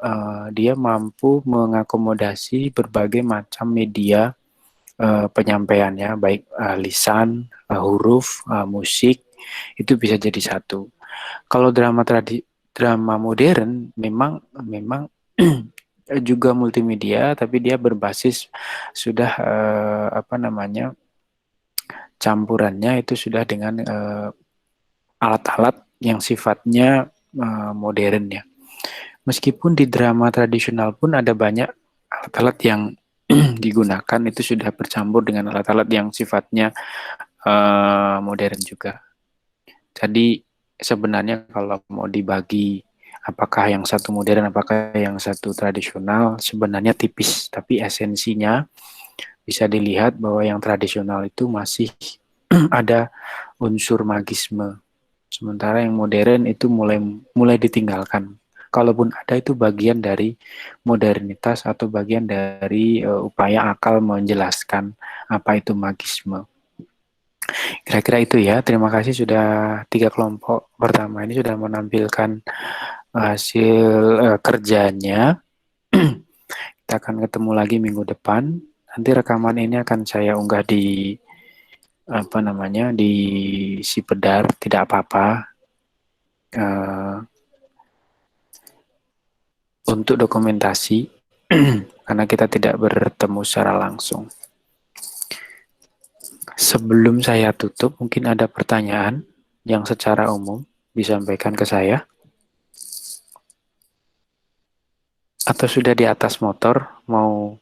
dia mampu mengakomodasi berbagai macam media penyampaiannya, baik lisan, huruf, musik, itu bisa jadi satu. Kalau drama modern memang juga multimedia, tapi dia berbasis sudah campurannya itu sudah dengan alat-alat yang sifatnya modern ya. Meskipun di drama tradisional pun ada banyak alat-alat yang digunakan itu sudah bercampur dengan alat-alat yang sifatnya modern juga. Jadi sebenarnya kalau mau dibagi apakah yang satu modern, apakah yang satu tradisional, sebenarnya tipis. Tapi esensinya bisa dilihat bahwa yang tradisional itu masih ada unsur magisme. Sementara yang modern itu mulai ditinggalkan. Kalaupun ada itu bagian dari modernitas atau bagian dari upaya akal menjelaskan apa itu magisme. Kira-kira itu ya. Terima kasih sudah 3 kelompok pertama ini sudah menampilkan hasil kerjanya. Kita akan ketemu lagi minggu depan. Nanti rekaman ini akan saya unggah di di Sipedar, tidak apa-apa. Untuk dokumentasi karena kita tidak bertemu secara langsung. Sebelum saya tutup, mungkin ada pertanyaan yang secara umum disampaikan ke saya. Atau sudah di atas motor mau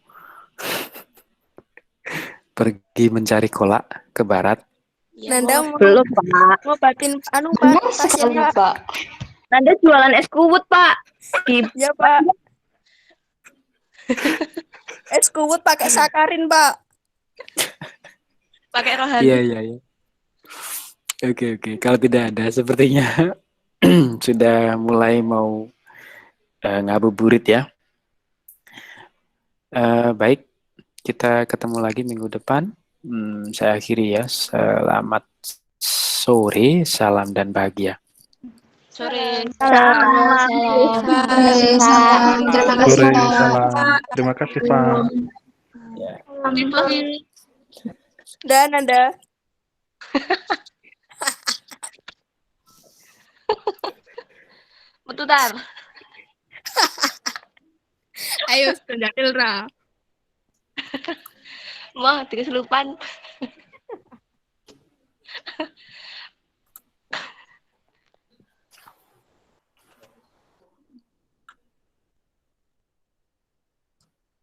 pergi mencari kolak ke barat? Nanda mau Belum, Pak. ngobatin Pak pasiennya Pak. Nanda jualan es kuwut, Pak. Ya Pak. Es kuwut pakai sakarin Pak. Pakai rohani. Iya, iya, iya. Oke, oke. Kalau tidak ada, sepertinya sudah mulai mau ngabuburit ya. Baik, kita ketemu lagi minggu depan. Saya akhiri ya. Selamat sore, salam dan bahagia. Sore. Salam. Bye, salam. Terima kasih, Sore, Pak. salam. Terima kasih, Pak. Ya. Dan Anda. Betutar. Ayo, sudah Tilra. Wah, 3 selupan.